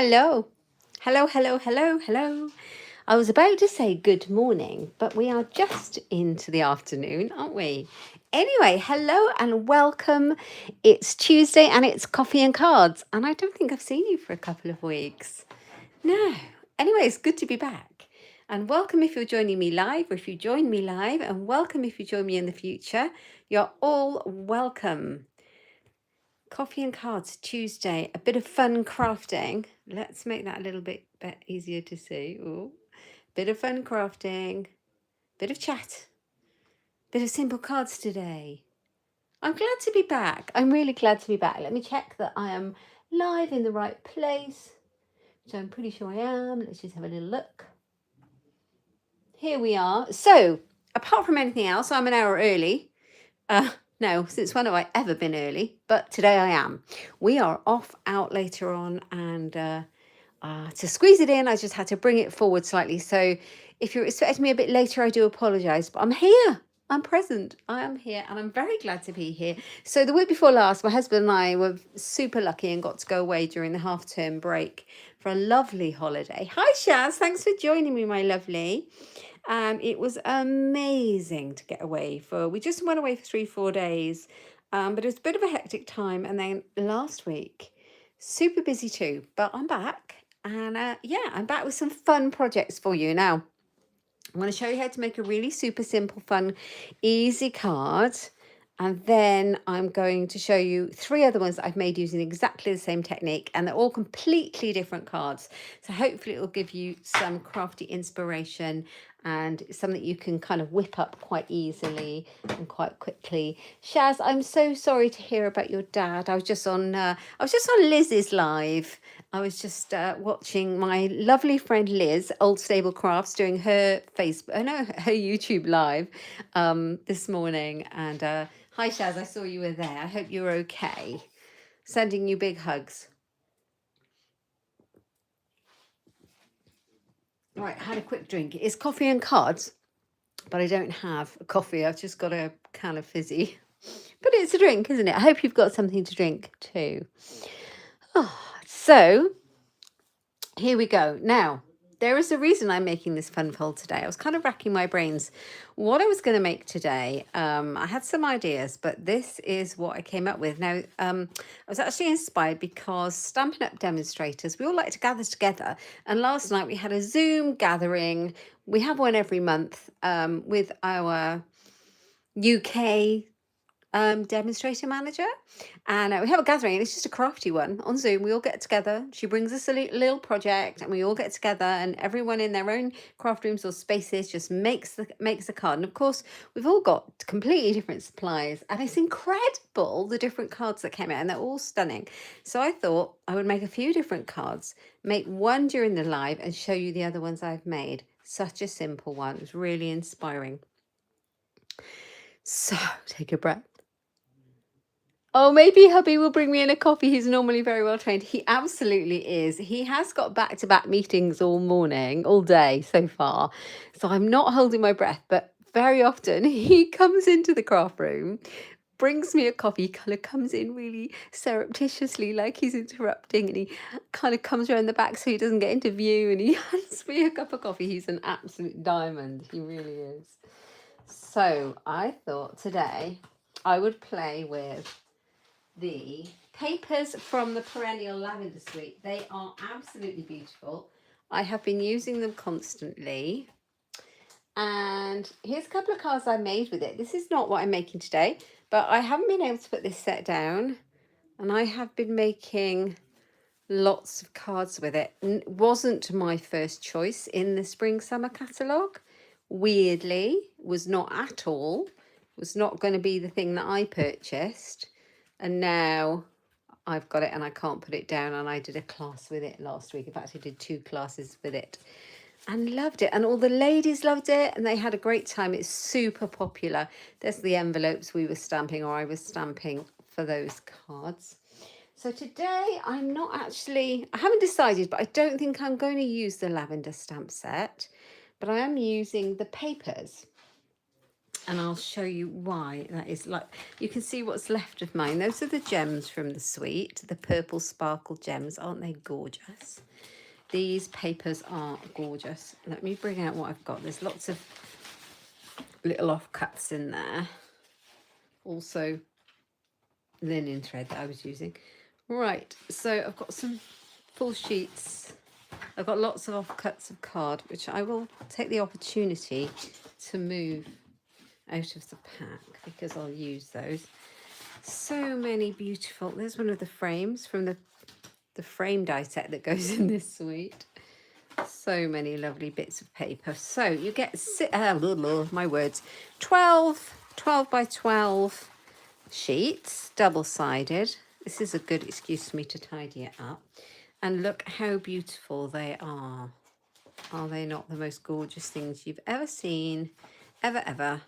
Hello. Hello, hello, hello, hello. I was about to say good morning, but we are just into the afternoon, aren't we? Anyway, hello and welcome. It's Tuesday and it's coffee and cards. And I don't think I've seen you for a couple of weeks. No. Anyway, it's good to be back. And welcome if you're joining me live or if you join me live, and welcome if you join me in the future. You're all welcome. Coffee and cards Tuesday, a bit of fun crafting. Let's make that a little bit easier to see. Ooh. Bit of fun crafting, bit of chat, bit of simple cards today. I'm glad to be back. I'm really glad to be back. Let me check that I am live in the right place, which I'm pretty sure I am. Let's just have a little look. Here we are. So, apart from anything else, I'm an hour early. No, since when have I ever been early? But today I am. We are off out later on, and to squeeze it in, I just had to bring it forward slightly. So if you're expecting me a bit later, I do apologise. But I'm here. I'm present. I am here, and I'm very glad to be here. So the week before last, my husband and I were super lucky and got to go away during the half-term break for a lovely holiday. Hi, Shaz. Thanks for joining me, my lovely. It was amazing to get away for. We just went away for 3-4 days, but it was a bit of a hectic time. And then last week, super busy too. But I'm back, and yeah, I'm back with some fun projects for you now. I'm going to show you how to make a really super simple, fun, easy card. And then I'm going to show you 3 other ones that I've made using exactly the same technique, and they're all completely different cards. So hopefully it will give you some crafty inspiration and something you can kind of whip up quite easily and quite quickly. Shaz, I'm so sorry to hear about your dad. I was just on Liz's live. I was just watching my lovely friend Liz, Old Stable Crafts, doing her her YouTube live this morning. And hi, Shaz, I saw you were there. I hope you're okay. Sending you big hugs. Right, had a quick drink. It's coffee and cards, but I don't have a coffee. I've just got a can of fizzy. But it's a drink, isn't it? I hope you've got something to drink too. So here we go. Now, there is a reason I'm making this fun fold today. I was kind of racking my brains what I was going to make today. I had some ideas, but this is what I came up with. Now, I was actually inspired because Stampin' Up! Demonstrators, we all like to gather together. And last night we had a Zoom gathering. We have one every month with our UK demonstrator manager, and we have a gathering, and it's just a crafty one on Zoom. We all get together, she brings us a little project, and we all get together, and everyone in their own craft rooms or spaces just makes the card. And of course we've all got completely different supplies, and it's incredible the different cards that came out, and they're all stunning. So I thought I would make a few different cards, make one during the live and show you the other ones I've made. Such a simple one. It was really inspiring. So take a breath. Oh, maybe hubby will bring me in a coffee. He's normally very well trained. He absolutely is. He has got back-to-back meetings all morning, all day so far. So I'm not holding my breath, but very often he comes into the craft room, brings me a coffee, kind of comes in really surreptitiously, like he's interrupting, and he kind of comes around the back so he doesn't get into view, and he hands me a cup of coffee. He's an absolute diamond. He really is. So I thought today I would play with the papers from the Perennial Lavender Suite. They are absolutely beautiful. I have been using them constantly. And here's a couple of cards I made with it. This is not what I'm making today, but I haven't been able to put this set down. And I have been making lots of cards with it. Wasn't my first choice in the Spring Summer catalogue. Weirdly, was not at all. Was not going to be the thing that I purchased. And now I've got it and I can't put it down, and I did a class with it last week. In fact, I did 2 classes with it and loved it, and all the ladies loved it and they had a great time. It's super popular. There's the envelopes we were stamping, or I was stamping for those cards. So today I haven't decided, but I don't think I'm going to use the lavender stamp set, but I am using the papers. and I'll show you why that is. Like, you can see what's left of mine. Those are the gems from the suite, the purple sparkle gems. Aren't they gorgeous? These papers are gorgeous. Let me bring out what I've got. There's lots of little offcuts in there. Also linen thread that I was using. Right, so I've got some full sheets. I've got lots of offcuts of card, which I will take the opportunity to move out of the pack because I'll use those. So many beautiful. There's one of the frames from the frame die set that goes in this suite. So many lovely bits of paper. So you get my words, 12 by 12 sheets, double-sided. This is a good excuse for me to tidy it up. And look how beautiful they are. Are they not the most gorgeous things you've ever seen? Ever.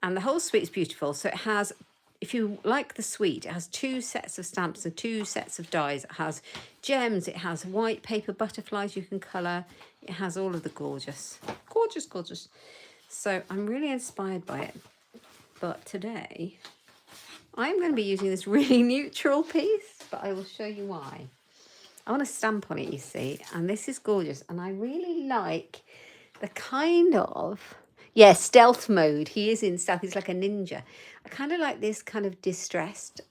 And the whole suite is beautiful. So it has, if you like the suite, it has 2 sets of stamps and 2 sets of dies. It has gems, it has white paper butterflies you can colour. It has all of the gorgeous. So I'm really inspired by it. But today, I'm going to be using this really neutral piece, but I will show you why. I want to stamp on it, you see, and this is gorgeous. And I really like the kind of, yeah, stealth mode. He is in stealth. He's like a ninja. I kind of like this kind of distressed.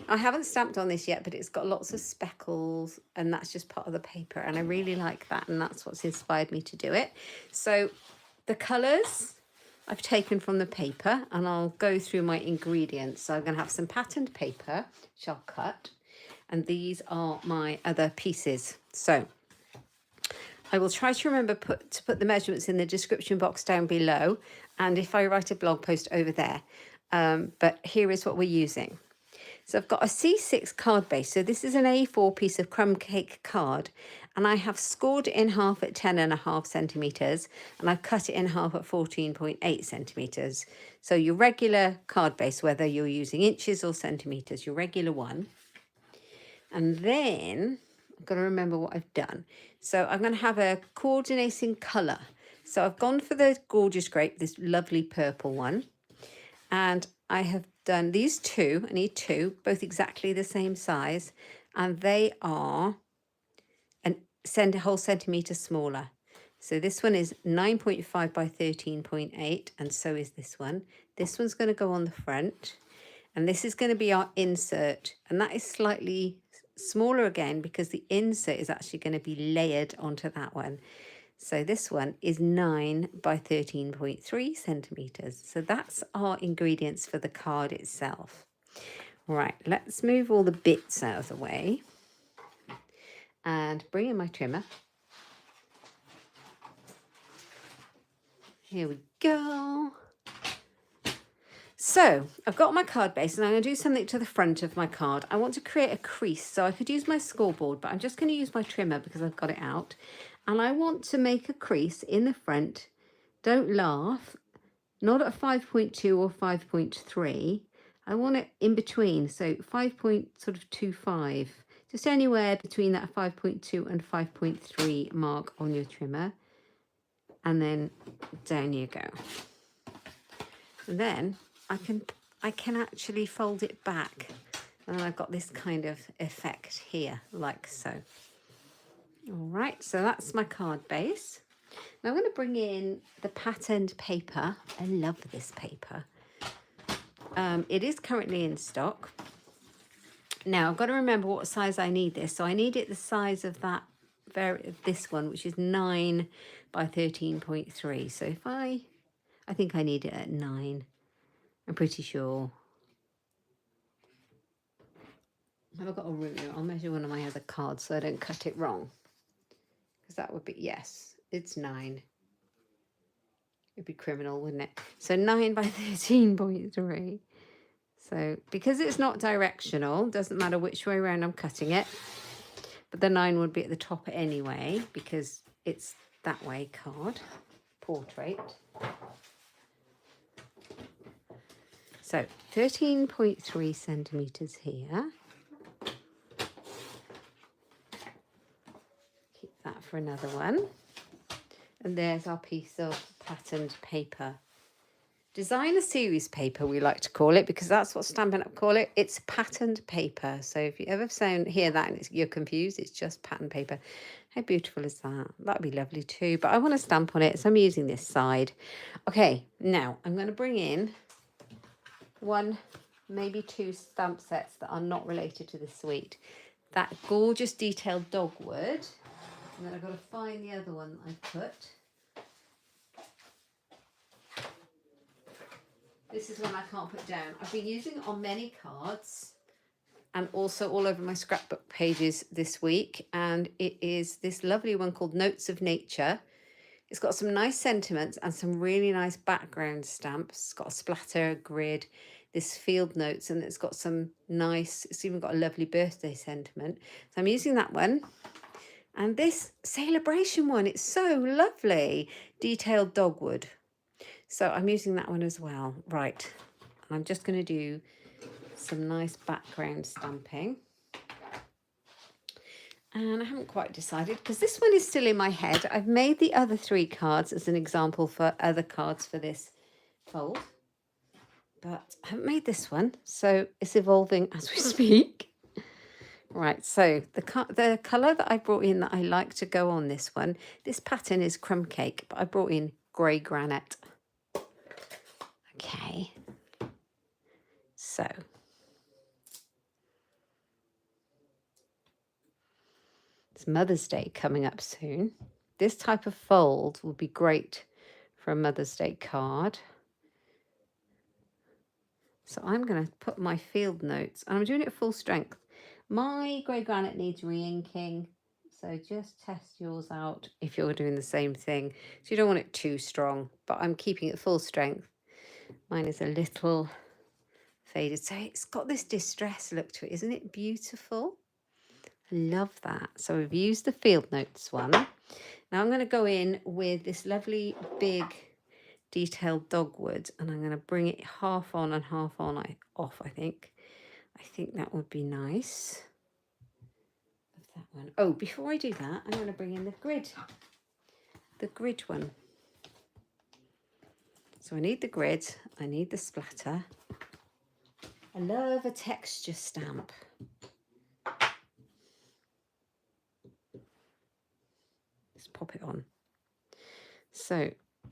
I haven't stamped on this yet, but it's got lots of speckles, and that's just part of the paper. And I really like that, and that's what's inspired me to do it. So the colours I've taken from the paper, and I'll go through my ingredients. So I'm going to have some patterned paper, which I'll cut. And these are my other pieces. So I will try to remember to put the measurements in the description box down below. And if I write a blog post over there. But here is what we're using. So I've got a C6 card base. So this is an A4 piece of crumb cake card. And I have scored it in half at 10.5 centimetres. And I've cut it in half at 14.8 centimetres. So your regular card base, whether you're using inches or centimetres, your regular one. And then I've got to remember what I've done. So I'm going to have a coordinating colour. So I've gone for the gorgeous grape, this lovely purple one. And I have done these 2, I need 2, both exactly the same size. And they are a whole centimetre smaller. So this one is 9.5 by 13.8, and so is this one. This one's going to go on the front. And this is going to be our insert. And that is slightly smaller again because the insert is actually going to be layered onto that one. So this one is 9 by 13.3 centimetres. So that's our ingredients for the card itself. Right, let's move all the bits out of the way. And bring in my trimmer. Here we go. So I've got my card base and I'm going to do something to the front of my card. I want to create a crease, so I could use my scoreboard, but I'm just going to use my trimmer because I've got it out. And I want to make a crease in the front. Don't laugh, not at 5.2 or 5.3. I want it in between, so 5.25, just anywhere between that 5.2 and 5.3 mark on your trimmer. And then down you go. And then I can actually fold it back, and I've got this kind of effect here, like so. All right, so that's my card base. Now I'm going to bring in the patterned paper. I love this paper. It is currently in stock. Now I've got to remember what size I need this. So I need it the size of that this one, which is 9 by 13.3. So if I think I need it at 9. I'm pretty sure. Have I got a ruler? I'll measure one of my other cards so I don't cut it wrong. Because that would be, yes, it's 9. It'd be criminal, wouldn't it? So 9 by 13.3. So because it's not directional, doesn't matter which way around I'm cutting it. But the 9 would be at the top anyway, because it's that way card, portrait. So 13.3 centimetres here. Keep that for another one. And there's our piece of patterned paper. designer series paper, we like to call it, because that's what Stampin' Up call it. It's patterned paper. So if you ever hear that and you're confused, it's just pattern paper. How beautiful is that? That'd be lovely too. But I want to stamp on it, so I'm using this side. Okay, now I'm going to bring in one, maybe two stamp sets that are not related to this suite. That gorgeous detailed dogwood. And then I've got to find the other one that I put. This is one I can't put down. I've been using it on many cards and also all over my scrapbook pages this week. And it is this lovely one called Notes of Nature. It's got some nice sentiments and some really nice background stamps. It's got a splatter, a grid, this field notes, and it's got some nice, it's even got a lovely birthday sentiment. So I'm using that one. And this celebration one, it's so lovely. Detailed dogwood. So I'm using that one as well. Right. And I'm just going to do some nice background stamping. And I haven't quite decided because this one is still in my head. I've made the other 3 cards as an example for other cards for this fold. But I haven't made this one. So it's evolving as we speak. Right, so the colour that I brought in that I like to go on this one, this pattern is crumb cake, but I brought in grey granite. Okay, so it's Mother's Day coming up soon. This type of fold would be great for a Mother's Day card. So I'm going to put my field notes, and I'm doing it at full strength. My grey granite needs re-inking, so just test yours out if you're doing the same thing. So you don't want it too strong, but I'm keeping it full strength. Mine is a little faded, so it's got this distress look to it. Isn't it beautiful? I love that. So we've used the field notes one. Now I'm going to go in with this lovely big detailed dogwood, and I'm going to bring it half on and half on off. I think that would be nice. Of that one. Oh, before I do that, I'm going to bring in the grid one. So I need the grid, I need the splatter. I love a texture stamp. Let's pop it on. So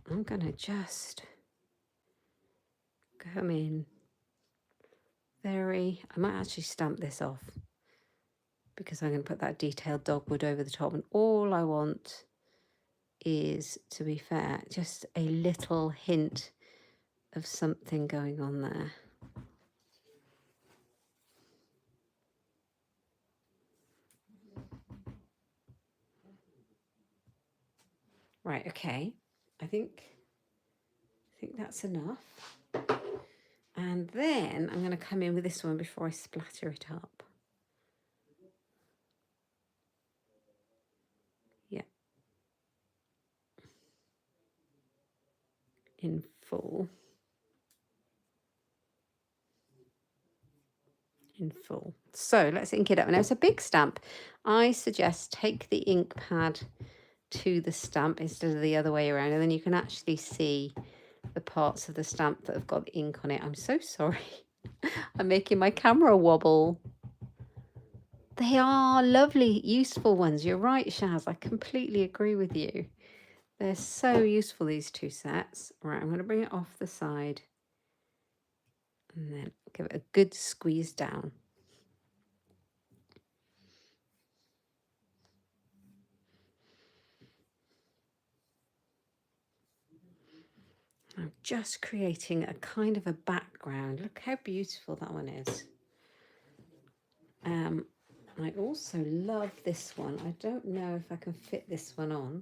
I'm going to just come in I might actually stamp this off because I'm going to put that detailed dogwood over the top, and all I want is, to be fair, just a little hint of something going on there. Right, okay. I think that's enough. And then I'm going to come in with this one before I splatter it up. Yeah. In full. So let's ink it up. Now it's a big stamp. I suggest take the ink pad to the stamp instead of the other way around, and then you can actually see the parts of the stamp that have got the ink on it. I'm so sorry. I'm making my camera wobble. They are lovely, useful ones. You're right, Shaz. I completely agree with you. They're so useful, these 2 sets. Right, I'm going to bring it off the side and then give it a good squeeze down. I'm just creating a kind of a background. Look how beautiful that one is. I also love this one. I don't know if I can fit this one on,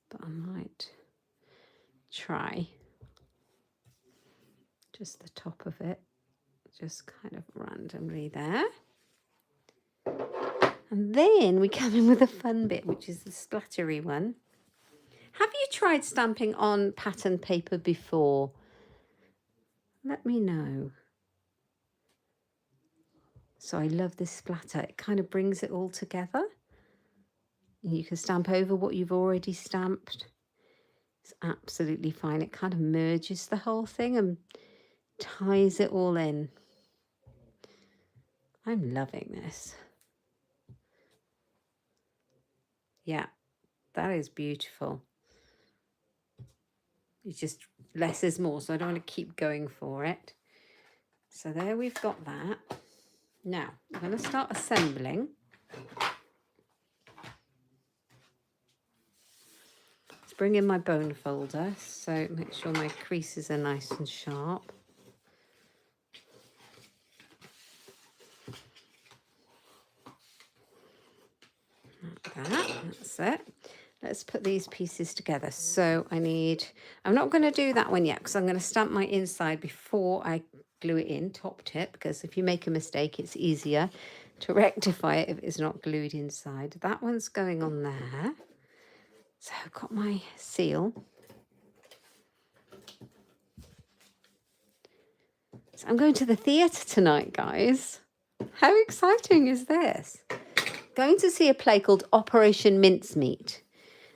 but I might try. Just the top of it, just kind of randomly there. And then we come in with a fun bit, which is the splattery one. Have you tried stamping on pattern paper before? Let me know. So I love this splatter. It kind of brings it all together. You can stamp over what you've already stamped. It's absolutely fine. It kind of merges the whole thing and ties it all in. I'm loving this. Yeah, that is beautiful. It's just less is more, so I don't want to keep going for it. So there we've got that. Now, I'm going to start assembling. Let's bring in my bone folder, so make sure my creases are nice and sharp. That's it. Let's put these pieces together. So I'm not going to do that one yet because I'm going to stamp my inside before I glue it in, top tip, because if you make a mistake, it's easier to rectify it if it's not glued inside. That one's going on there. So I've got my seal. So I'm going to the theatre tonight, guys. How exciting is this? Going to see a play called Operation Mincemeat.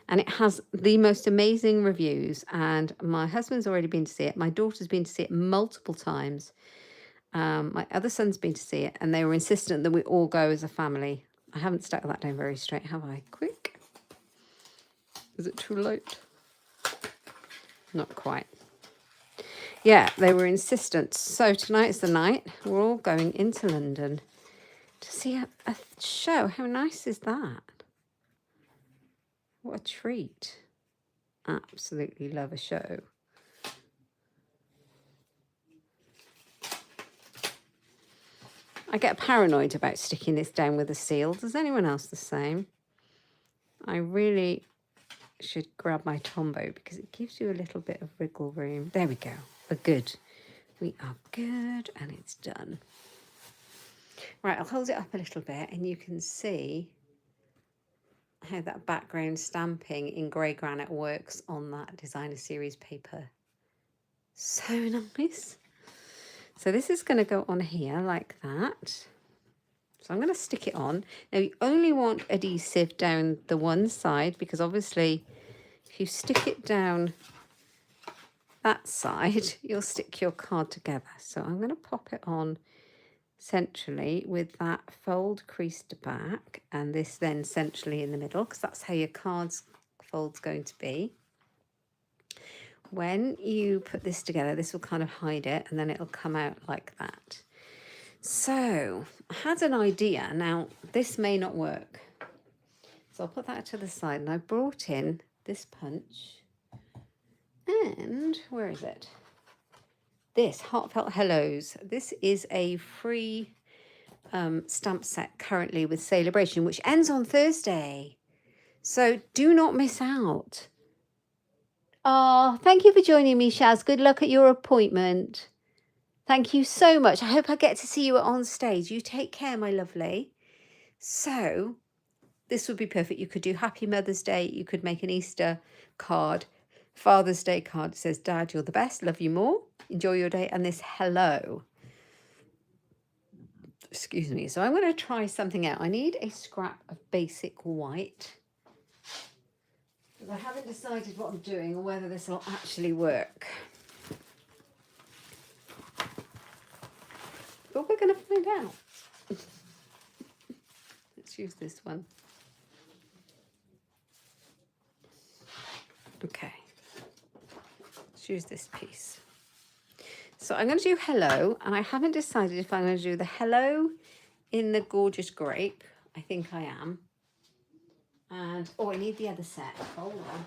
And it has the most amazing reviews. And my husband's already been to see it. My daughter's been to see it multiple times. My other son's been to see it. And they were insistent that we all go as a family. I haven't stuck that down very straight, have I? Quick. Is it too late? Not quite. Yeah, they were insistent. So tonight's the night. We're all going into London to see a show. How nice is that? What a treat. Absolutely love a show. I get paranoid about sticking this down with a seal. Does anyone else the same? I really should grab my Tombow because it gives you a little bit of wriggle room. There we go. We're good. We are good and it's done. Right, I'll hold it up a little bit and you can see how that background stamping in grey granite works on that designer series paper. So nice. So this is going to go on here like that. So I'm going to stick it on. Now you only want adhesive down the one side because obviously if you stick it down that side, you'll stick your card together. So I'm going to pop it on centrally with that fold creased back and this then centrally in the middle because that's how your card's fold's going to be. When you put this together, this will kind of hide it and then it'll come out like that. So I had an idea. Now this may not work. So I'll put that to the side and I brought in this punch and where is it? This Heartfelt Hellos. This is a free stamp set currently with Celebration, which ends on Thursday. So do not miss out. Oh, thank you for joining me, Shaz. Good luck at your appointment. Thank you so much. I hope I get to see you on stage. You take care, my lovely. So this would be perfect. You could do Happy Mother's Day. You could make an Easter card. Father's Day card. It says, Dad, you're the best. Love you more. Enjoy your day. And this hello. Excuse me. So I'm going to try something out. I need a scrap of basic white. I haven't decided what I'm doing or whether this will actually work. But we're going to find out. Let's use this one. Okay. Let's use this piece. So I'm going to do hello, and I haven't decided if I'm going to do the hello in the gorgeous grape. I think I am. And, oh, I need the other set. Hold on.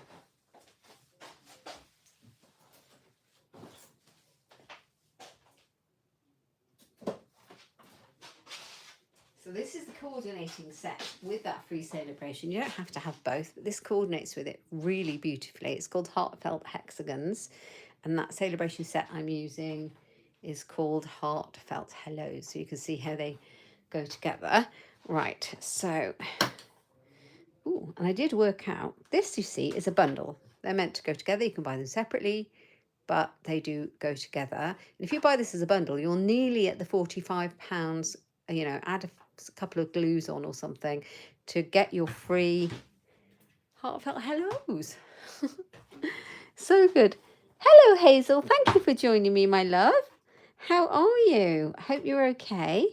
So this is the coordinating set with that free Celebration. You don't have to have both, but this coordinates with it really beautifully. It's called Heartfelt Hexagons, and that Celebration set I'm using is called Heartfelt Hellos. So you can see how they go together. Right, so, ooh, and I did work out, this you see is a bundle. They're meant to go together. You can buy them separately, but they do go together. And if you buy this as a bundle, you're nearly at the £45, you know, add a couple of glues on or something to get your free Heartfelt hellos. So good. Hello, Hazel. Thank you for joining me, my love. How are you? I hope you're okay.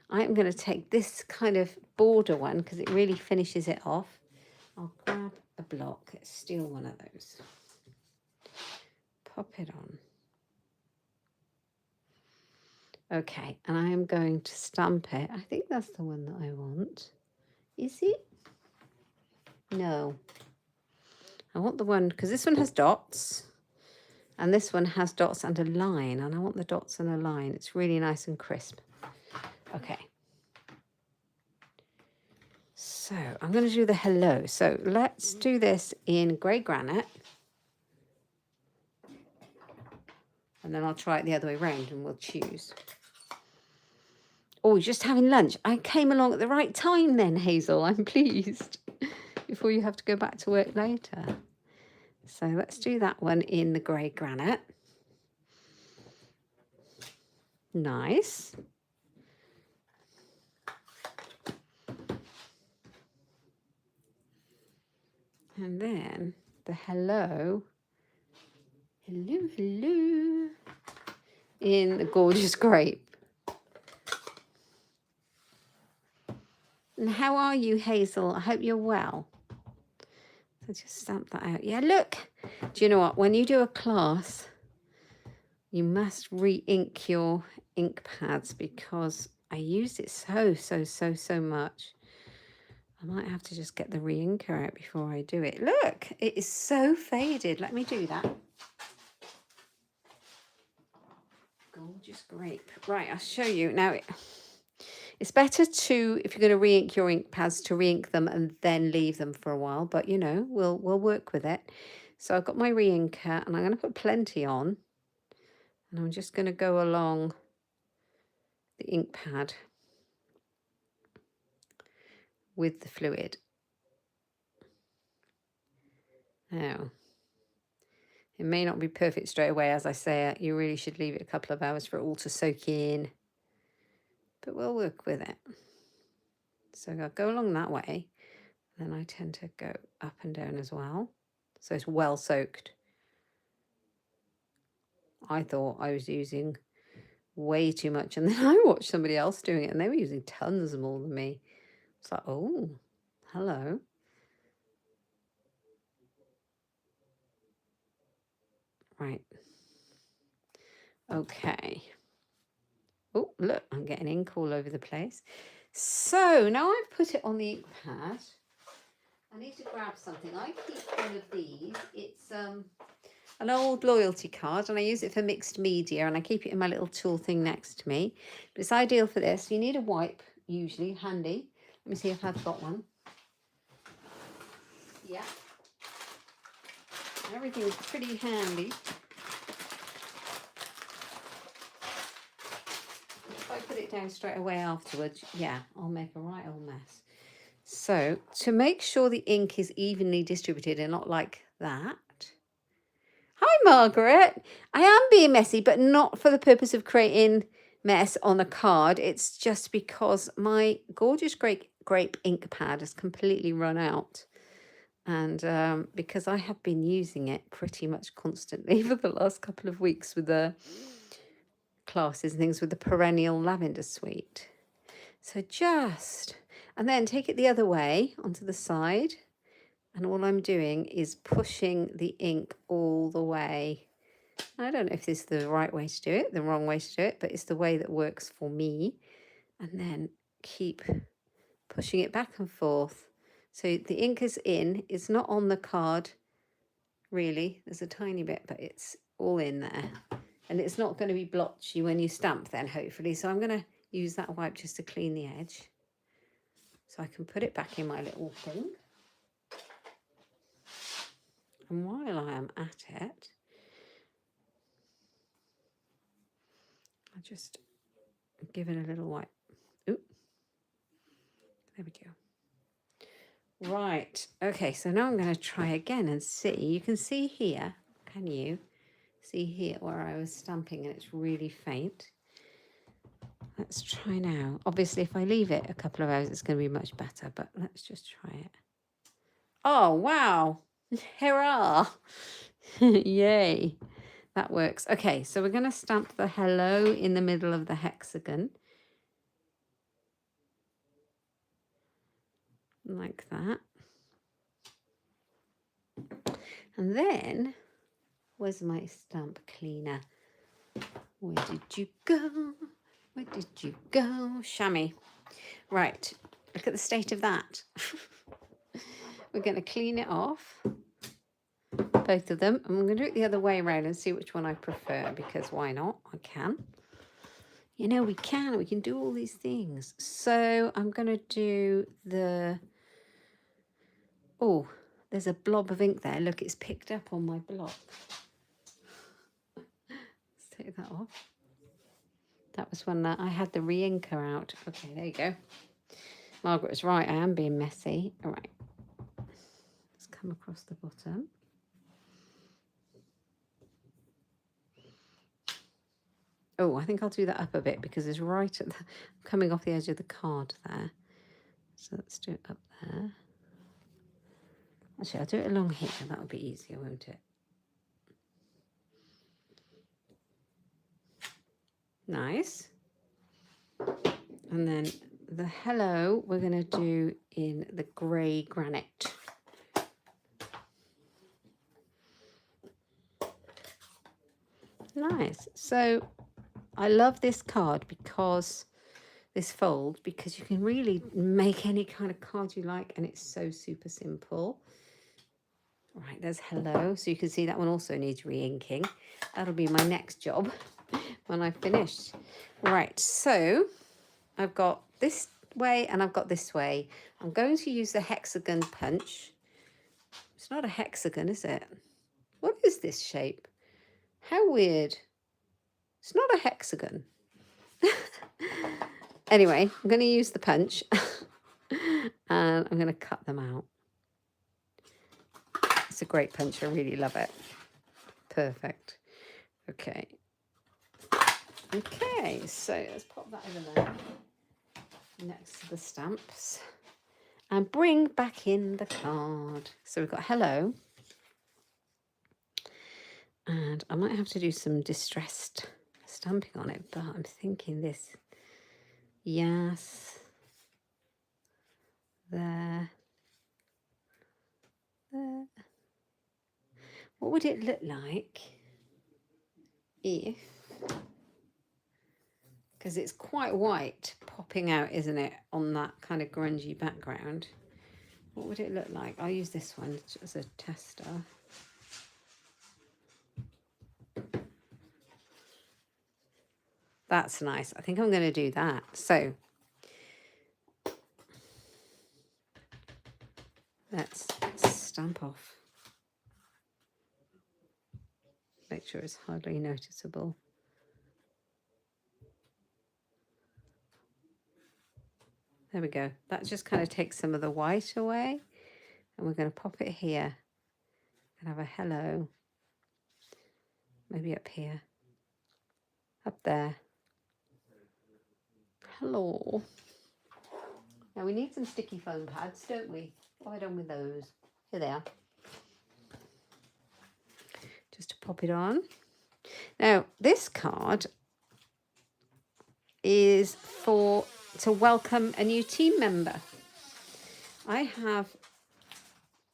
I'm going to take this kind of border one because it really finishes it off. I'll grab a block. Let's steal one of those. Pop it on. Okay, and I am going to stamp it. I think that's the one that I want. Is it? No. I want the one, because this one has dots. And this one has dots and a line. And I want the dots and a line. It's really nice and crisp. Okay. So I'm going to do the hello. So let's do this in grey granite. And then I'll try it the other way around and we'll choose. Oh, you're just having lunch. I came along at the right time then, Hazel. I'm pleased. Before you have to go back to work later. So let's do that one in the grey granite. Nice. And then the hello. Hello, hello. In the gorgeous grape. And how are you, Hazel? I hope you're well. So just stamp that out. Yeah, look. Do you know what? When you do a class, you must re-ink your ink pads because I use it so much. I might have to just get the re-inker out before I do it. Look, it is so faded. Let me do that. Gorgeous grape. Right, I'll show you. Now, it's better to, if you're going to re-ink your ink pads, to re-ink them and then leave them for a while. But, you know, we'll work with it. So I've got my re-inker and I'm going to put plenty on. And I'm just going to go along the ink pad with the fluid. Now, it may not be perfect straight away, as I say. You really should leave it a couple of hours for it all to soak in. But we'll work with it. So I'll go along that way. Then I tend to go up and down as well. So it's well soaked. I thought I was using way too much. And then I watched somebody else doing it and they were using tons more than me. It's like, oh, hello. Right. Okay. Oh, look, I'm getting ink all over the place. So now I've put it on the ink pad. I need to grab something. I keep one of these. It's an old loyalty card and I use it for mixed media and I keep it in my little tool thing next to me. But it's ideal for this. You need a wipe, usually, handy. Let me see if I've got one. Yeah. Everything's pretty handy. If I put it down straight away afterwards, yeah, I'll make a right old mess. So to make sure the ink is evenly distributed and not like that. Hi, Margaret. I am being messy, but not for the purpose of creating mess on a card. It's just because my gorgeous grape ink pad has completely run out. And because I have been using it pretty much constantly for the last couple of weeks with the classes and things with the perennial lavender suite. So and then take it the other way onto the side. And all I'm doing is pushing the ink all the way. I don't know if this is the right way to do it, the wrong way to do it, but it's the way that works for me. And then keep pushing it back and forth. So the ink is in, it's not on the card, really. There's a tiny bit, but it's all in there. And it's not going to be blotchy when you stamp then, hopefully. So I'm going to use that wipe just to clean the edge. So I can put it back in my little thing. And while I am at it, I'll just give it a little wipe. Oop. There we go. Right. Okay, so now I'm going to try again and see. You can see here, can you? See here where I was stamping and it's really faint. Let's try now. Obviously, if I leave it a couple of hours, it's going to be much better, but let's just try it. Oh, wow. Hurrah. Yay. That works. Okay, so we're going to stamp the hello in the middle of the hexagon. Like that. And then, where's my stamp cleaner? Where did you go? Where did you go? Chamois. Right, look at the state of that. We're going to clean it off, both of them. And I'm going to do it the other way around and see which one I prefer, because why not? I can. You know, we can do all these things. So I'm going to do the, oh, there's a blob of ink there. Look, it's picked up on my block. Let's take that off. That was when I had the re-inker out. Okay, there you go. Margaret was right. I am being messy. All right. Let's come across the bottom. Oh, I think I'll do that up a bit because it's right at the, coming off the edge of the card there. So let's do it up there. Actually, I'll do it along here. That'll be easier, won't it? Nice. And then the hello we're going to do in the grey granite. Nice. So I love this card because this fold, because you can really make any kind of card you like, and it's so super simple. Right, there's hello. So you can see that one also needs re-inking. That'll be my next job when I've finished. Right, so I've got this way and I've got this way. I'm going to use the hexagon punch. It's not a hexagon, is it? What is this shape? How weird. It's not a hexagon. Anyway, I'm going to use the punch and I'm going to cut them out. It's a great punch. I really love it. Perfect. Okay. Okay, so let's pop that over there next to the stamps and bring back in the card. So we've got hello. And I might have to do some distressed stamping on it, but I'm thinking this. Yes. There. There. What would it look like if, because it's quite white popping out, isn't it, on that kind of grungy background. What would it look like? I'll use this one as a tester. That's nice. I think I'm going to do that. So let's stamp off. Make sure it's hardly noticeable. There we go. That just kind of takes some of the white away. And we're going to pop it here and have a hello. Maybe up here. Up there. Hello. Now we need some sticky foam pads, don't we? What have I done with those? Here they are. Just to pop it on. Now, this card is to welcome a new team member. I have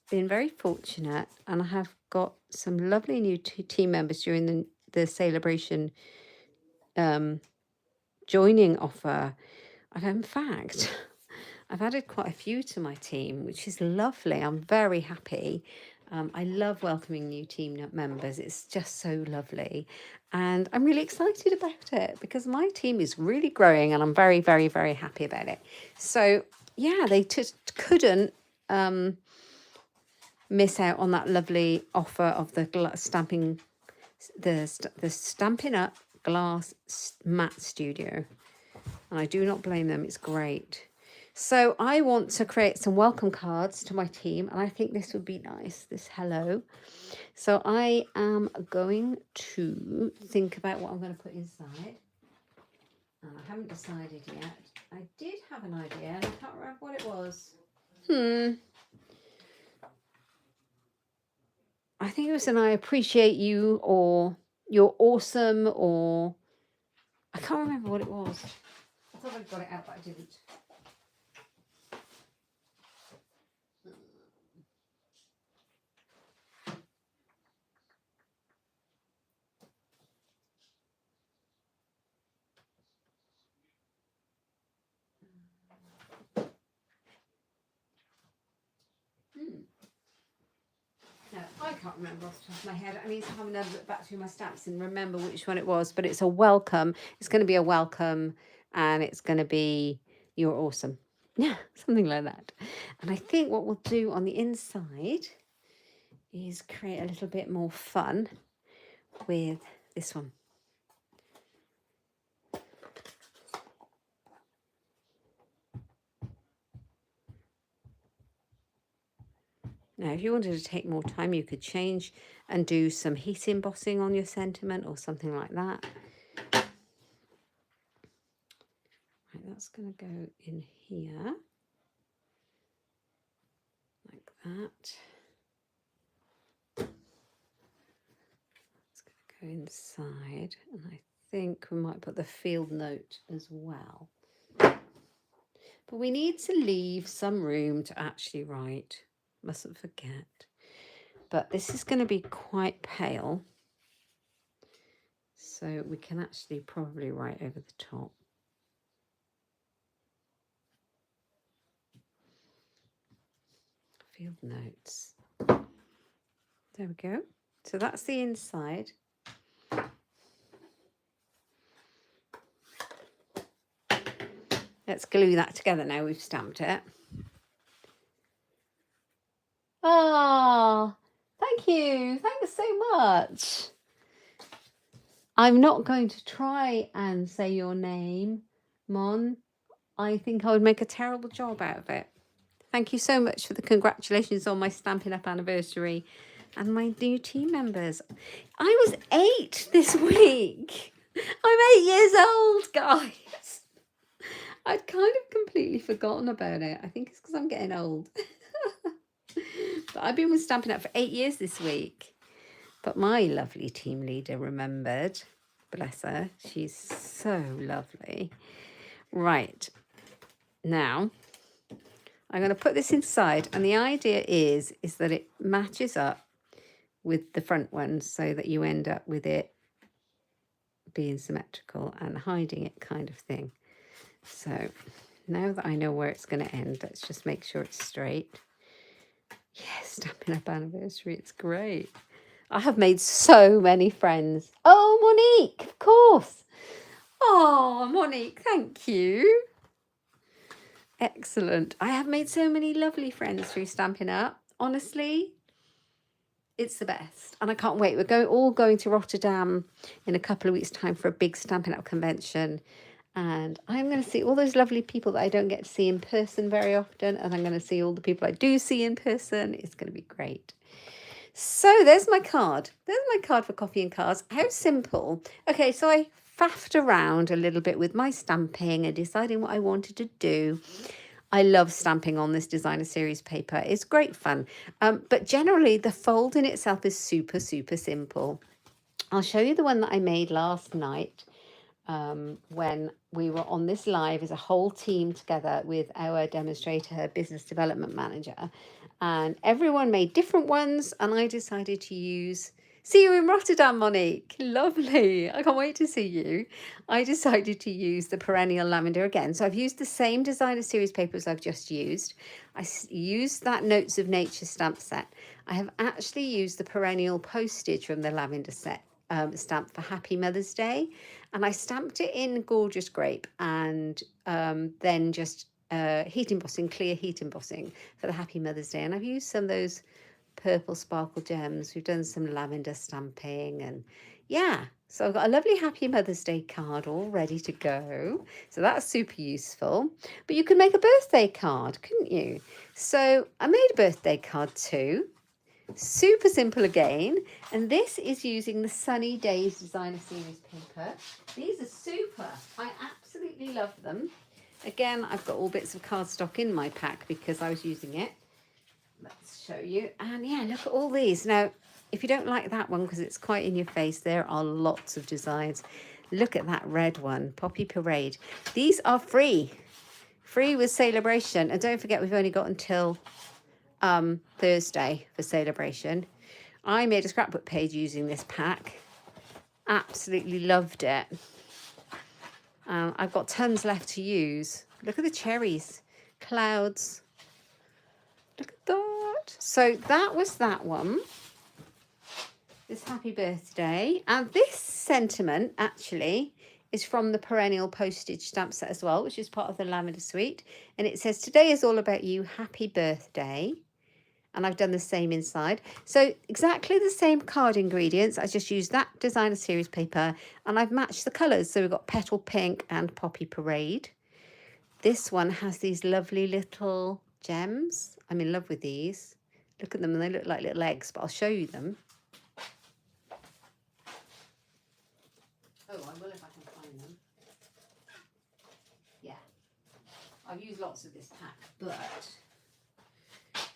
been very fortunate and I have got some lovely new team members during the celebration joining offer. In fact, I've added quite a few to my team, which is lovely. I'm very happy. I love welcoming new team members. It's just so lovely. And I'm really excited about it because my team is really growing and I'm very, very, very happy about it. So, yeah, they just couldn't miss out on that lovely offer of the stamping, the Stampin' Up! Glass Matte Studio. And I do not blame them. It's great. So I want to create some welcome cards to my team. And I think this would be nice, this hello. So I am going to think about what I'm going to put inside. And I haven't decided yet. I did have an idea and I can't remember what it was. I think it was an I appreciate you, or you're awesome, or I can't remember what it was. I thought I'd got it out, but I didn't. No, I can't remember off the top of my head. I need to have another look back through my stamps and remember which one it was. But it's a welcome. It's going to be a welcome, and it's going to be you're awesome. Yeah, something like that. And I think what we'll do on the inside is create a little bit more fun with this one. Now, if you wanted to take more time, you could change and do some heat embossing on your sentiment or something like that. Right, that's going to go in here, like that. It's going to go inside, and I think we might put the field note as well. But we need to leave some room to actually write. Mustn't forget. But this is going to be quite pale, so we can actually probably write over the top. Field notes. There we go. So that's the inside. Let's glue that together now we've stamped it. Ah, thank you. Thanks so much. I'm not going to try and say your name, Mon. I think I would make a terrible job out of it. Thank you so much for the congratulations on my Stampin' Up anniversary and my new team members. I was 8 this week. I'm 8 years old, guys. I'd kind of completely forgotten about it. I think it's because I'm getting old. But I've been with Stampin' Up for 8 years this week. But my lovely team leader remembered. Bless her. She's so lovely. Right. Now, I'm going to put this inside. And the idea is that it matches up with the front one so that you end up with it being symmetrical and hiding it kind of thing. So now that I know where it's going to end, let's just make sure it's straight. Yes, Stampin' Up anniversary. It's great. I have made so many friends. Oh, Monique, of course. Oh, Monique, thank you. Excellent. I have made so many lovely friends through Stampin' Up. Honestly, it's the best. And I can't wait. We're all going to Rotterdam in a couple of weeks' time for a big Stampin' Up convention. And I'm going to see all those lovely people that I don't get to see in person very often. And I'm going to see all the people I do see in person. It's going to be great. So there's my card. There's my card for coffee and cards. How simple. Okay, so I faffed around a little bit with my stamping and deciding what I wanted to do. I love stamping on this designer series paper. It's great fun. But generally, the fold in itself is super, super simple. I'll show you the one that I made last night. When we were on this live as a whole team together with our demonstrator business development manager, and everyone made different ones, and I decided to use see you in Rotterdam, Monique. Lovely. I can't wait to see you. I decided to use the perennial lavender again. So I've used the same designer series papers I've just used. I used that Notes of Nature stamp set. I have actually used the perennial postage from the lavender set stamp for Happy Mother's Day, and I stamped it in Gorgeous Grape and then just heat embossing, clear heat embossing for the Happy Mother's Day. And I've used some of those purple sparkle gems. We've done some lavender stamping, and yeah, so I've got a lovely Happy Mother's Day card all ready to go. So that's super useful. But you could make a birthday card, couldn't you? So I made a birthday card too. Super simple again, and this is using the Sunny Days designer series paper. These are super. I absolutely love them. Again, I've got all bits of cardstock in my pack because I was using it. Let's show you. And yeah, look at all these. Now, if you don't like that one because it's quite in your face, there are lots of designs. Look at that red one, Poppy Parade. These are free with Celebration. And don't forget, we've only got until Thursday for Celebration. I made a scrapbook page using this pack. Absolutely loved it. I've got tons left to use. Look at the cherries, clouds. Look at that. So that was that one. This happy birthday. And this sentiment actually is from the perennial postage stamp set as well, which is part of the Lavender Suite. And it says, today is all about you. Happy birthday. And I've done the same inside. So exactly the same card ingredients. I just used that designer series paper and I've matched the colours. So we've got Petal Pink and Poppy Parade. This one has these lovely little gems. I'm in love with these. Look at them and they look like little eggs, but I'll show you them. Oh, I will if I can find them. Yeah. I've used lots of this pack, but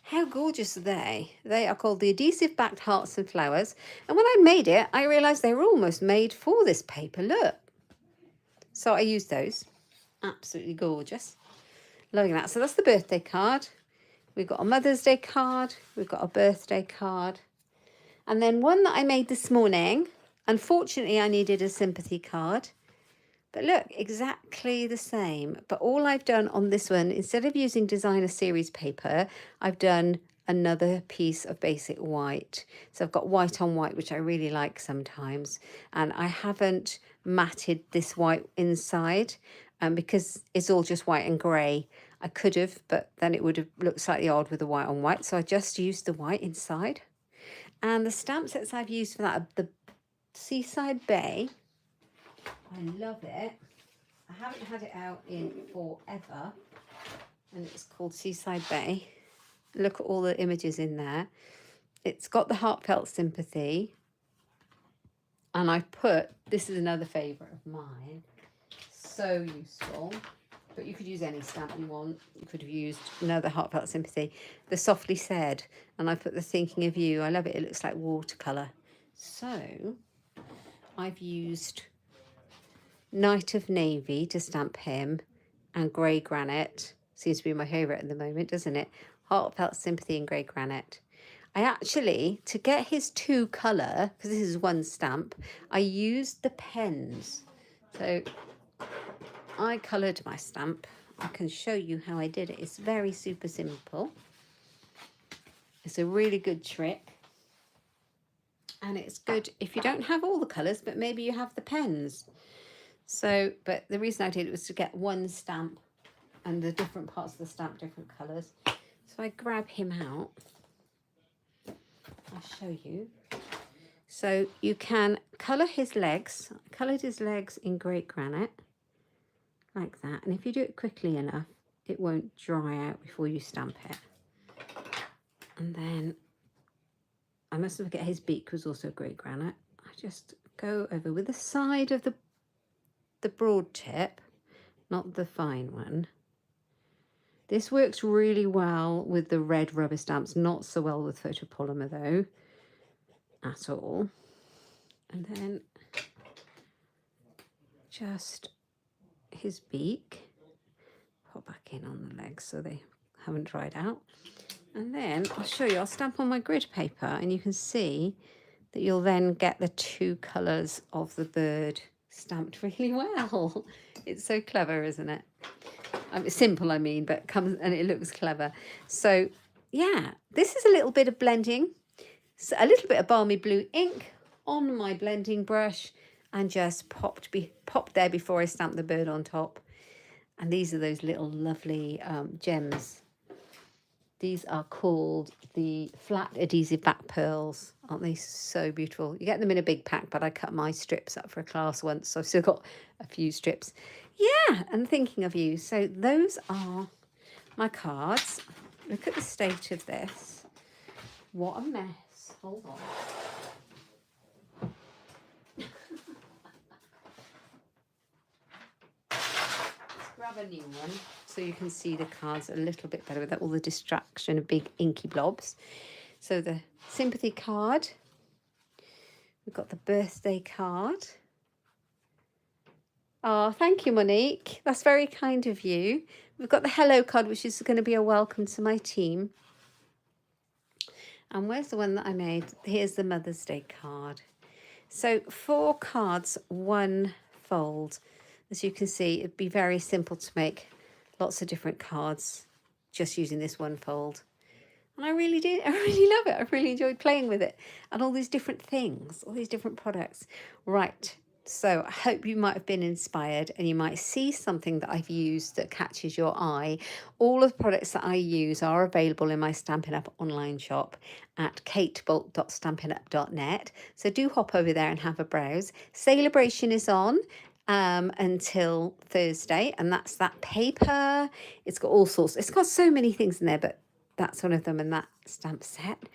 how gorgeous are they? They are called the Adhesive Backed Hearts and Flowers. And when I made it, I realised they were almost made for this paper. Look. So I used those. Absolutely gorgeous. Loving that. So that's the birthday card. We've got a Mother's Day card. We've got a birthday card. And then one that I made this morning. Unfortunately, I needed a sympathy card. But look, exactly the same. But all I've done on this one, instead of using designer series paper, I've done another piece of basic white. So I've got white on white, which I really like sometimes. And I haven't matted this white inside because it's all just white and grey. I could have, but then it would have looked slightly odd with the white on white. So I just used the white inside. And the stamp sets I've used for that are the Seaside Bay. I love it. I haven't had it out in forever. And it's called Seaside Bay. Look at all the images in there. It's got the heartfelt sympathy. And I put, this is another favourite of mine. So useful. But you could use any stamp you want. You could have used another heartfelt sympathy. The Softly Said. And I put the Thinking of You. I love it. It looks like watercolour. So I've used Night of Navy to stamp him, and Grey Granite seems to be my favourite at the moment, doesn't it? Heartfelt Sympathy and Grey Granite. I actually, to get his two colour, because this is one stamp, I used the pens. So I coloured my stamp. I can show you how I did it. It's very super simple. It's a really good trick. And it's good if you don't have all the colours, but maybe you have the pens. So, but the reason I did it was to get one stamp and the different parts of the stamp, different colours. So I grab him out. I'll show you. So you can colour his legs. I coloured his legs in Grey Granite, like that. And if you do it quickly enough, it won't dry out before you stamp it. And then I must forget his beak was also Grey Granite. I just go over with the side of the broad tip, not the fine one. This works really well with the red rubber stamps, not so well with photopolymer though, at all. And then just his beak, pop back in on the legs so they haven't dried out. And then I'll show you, I'll stamp on my grid paper and you can see that you'll then get the two colours of the bird stamped really well. It's so clever, isn't it? It's simple, I mean, but comes and it looks clever. So yeah, this is a little bit of blending, so a little bit of balmy blue ink on my blending brush and just popped there before I stamped the bird on top. And these are those little lovely gems. These are called the flat adhesive back pearls. Aren't they so beautiful? You get them in a big pack, but I cut my strips up for a class once, so I've still got a few strips. Yeah, and Thinking of You. So those are my cards. Look at the state of this. What a mess. Hold on. Let's grab a new one so you can see the cards a little bit better without all the distraction of big inky blobs. So the sympathy card, We've got the birthday card. Oh, thank you, Monique. That's very kind of you. We've got the hello card, which is going to be a welcome to my team. And where's the one that I made? Here's the Mother's Day card. So 4 cards, 1 fold. As you can see, it'd be very simple to make lots of different cards just using this 1 fold. And I really did. I really love it. I really enjoyed playing with it and all these different things, all these different products. Right. So I hope you might have been inspired and you might see something that I've used that catches your eye. All of the products that I use are available in my Stampin' Up online shop at katebolt.stampinup.net. So do hop over there and have a browse. Celebration is on until Thursday, and that's that paper. It's got all sorts. It's got so many things in there, but that's one of them, and that stamp set.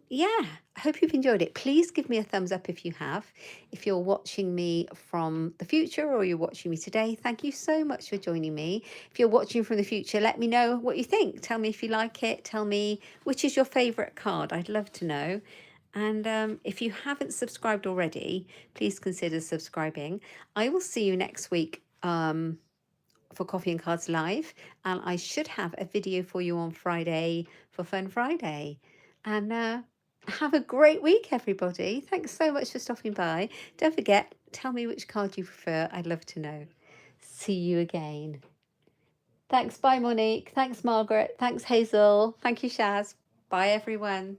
Yeah, I hope you've enjoyed it. Please give me a thumbs up if you have. If you're watching me from the future or you're watching me today, thank you so much for joining me. If you're watching from the future, let me know what you think. Tell me if you like it. Tell me which is your favourite card. I'd love to know. And if you haven't subscribed already, please consider subscribing. I will see you next week for Coffee and Cards Live, and I should have a video for you on Friday for Fun Friday. And have a great week, everybody. Thanks so much for stopping by. Don't forget, tell me which card you prefer. I'd love to know. See you again. Thanks. Bye, Monique. Thanks, Margaret. Thanks, Hazel. Thank you, Shaz. Bye, everyone.